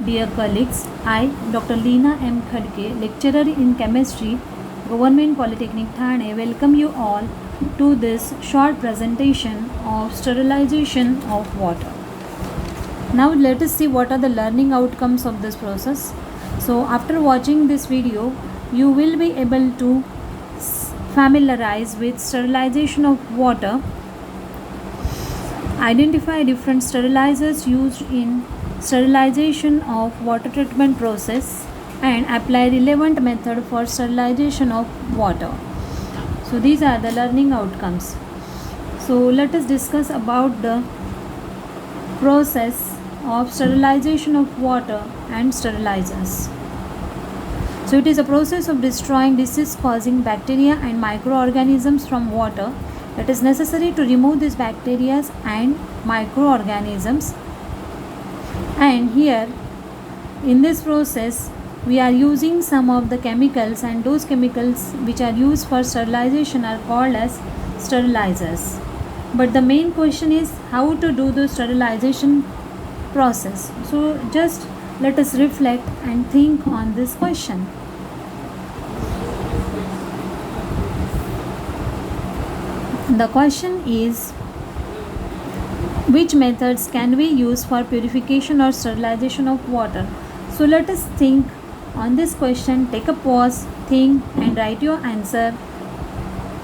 Dear colleagues, I, Dr. Leena M. Khadke, lecturer in chemistry, Government Polytechnic Thane, welcome you all to this short presentation of sterilization of water. Now let us see what are the learning outcomes of this process. So after watching this video, you will be able to familiarize with sterilization of water, identify different sterilizers used in sterilization of water treatment process, and apply relevant method for sterilization of water. So these are the learning outcomes. So let us discuss about the process of sterilization of water and sterilizers. So it is a process of destroying disease causing bacteria and microorganisms from water. It is necessary to remove these bacteria and microorganisms, and here in this process we are using some of the chemicals, and those chemicals which are used for sterilization are called as sterilizers. But the main question is how to do the sterilization process. So just let us reflect and think on this question. The question is, which methods can we use for purification or sterilization of water? So let us think on this question, take a pause, think and write your answer,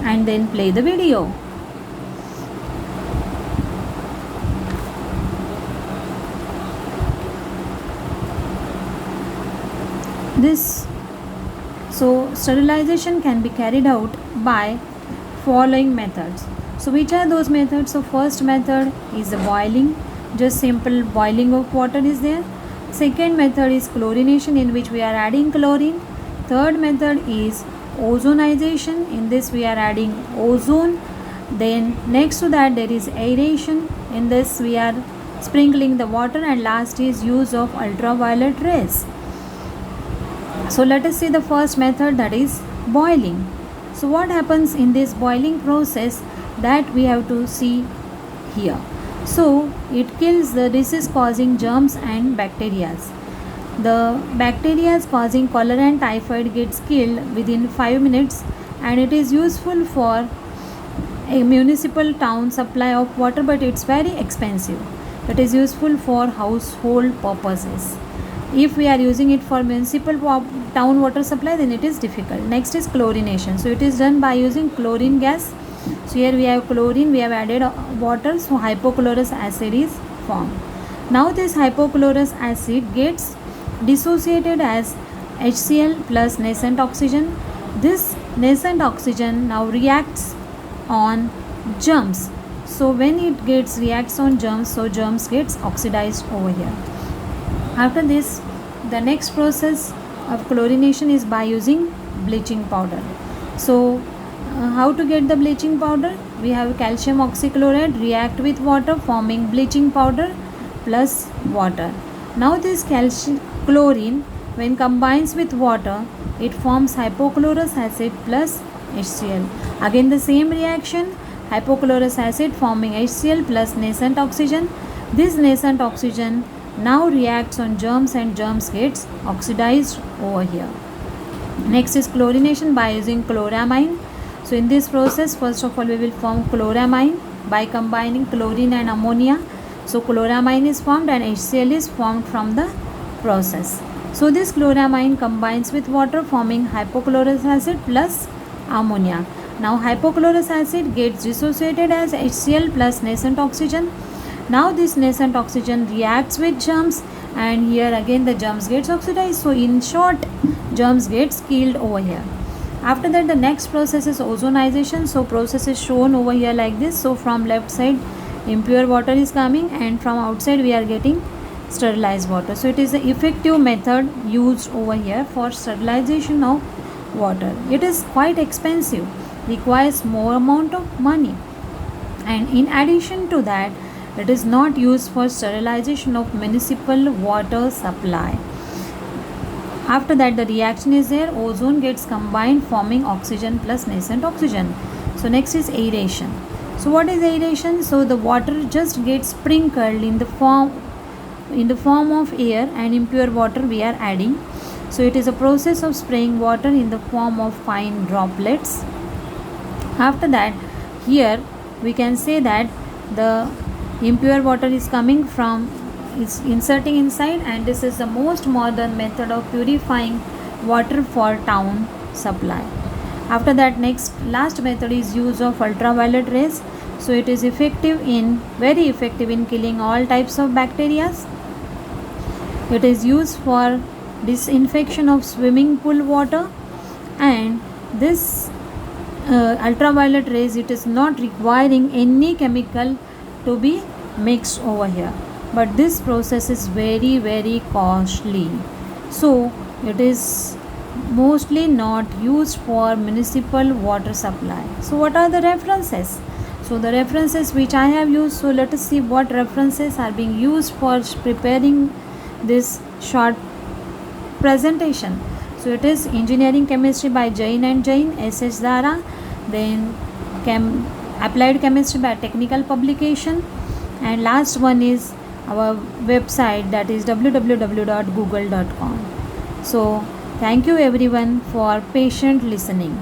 and then play the video. So sterilization can be carried out by following methods. So which are those methods? So first method is the boiling, just simple boiling of water is there. Second method is chlorination, in which we are adding chlorine. Third method is ozonization, in this we are adding ozone. Then next to that there is aeration, in this we are sprinkling the water, and last is use of ultraviolet rays. So let us see the first method, that is boiling. So what happens in this boiling process, that we have to see here. So it kills the disease causing germs and bacteria. The bacteria causing cholera and typhoid gets killed within 5 minutes, and it is useful for a municipal town supply of water, but it's very expensive. It is useful for household purposes. If we are using it for municipal town water supply, then it is difficult. Next is chlorination. So it is done by using chlorine gas. So here we have chlorine, we have added water, so hypochlorous acid is formed. Now this hypochlorous acid gets dissociated as HCl plus nascent oxygen. This nascent oxygen now reacts on germs. So when it reacts on germs, so germs gets oxidized over here. After this, the next process of chlorination is by using bleaching powder. So how to get the bleaching powder? We have calcium oxychloride react with water forming bleaching powder plus water. Now this chlorine when combines with water, it forms hypochlorous acid plus HCl. Again the same reaction, hypochlorous acid forming HCl plus nascent oxygen. This nascent oxygen now reacts on germs, and germs gets oxidized over here. Next is chlorination by using chloramine. So in this process, first of all we will form chloramine by combining chlorine and ammonia. So chloramine is formed and HCl is formed from the process. So this chloramine combines with water forming hypochlorous acid plus ammonia. Now hypochlorous acid gets dissociated as HCl plus nascent oxygen. Now this nascent oxygen reacts with germs, and here again the germs gets oxidized. So in short, germs gets killed over here. After that the next process is ozonization. So process is shown over here like this. So from left side impure water is coming, and from outside we are getting sterilized water. So it is the effective method used over here for sterilization of water. It is quite expensive, requires more amount of money, and in addition to that, it is not used for sterilization of municipal water supply. After that the reaction is there, ozone gets combined forming oxygen plus nascent oxygen. So next is aeration. So what is aeration? So the water just gets sprinkled in the form in the form of air and impure water we are adding. So it is a process of spraying water in the form of fine droplets. After that, here we can say that the impure water is coming from, is inserting inside, and this is the most modern method of purifying water for town supply. After that, last method is use of ultraviolet rays. So it is very effective in killing all types of bacteria. It is used for disinfection of swimming pool water, and this ultraviolet rays, it is not requiring any chemical to be mixed over here, but this process is very costly, so it is mostly not used for municipal water supply. So what are the references? So the references which I have used, so let us see what references are being used for preparing this short presentation. So it is Engineering Chemistry by Jain and Jain, S.H. Zara, then Applied Chemistry by Technical Publication, and last one is our website, that is www.google.com. So thank you everyone for patient listening.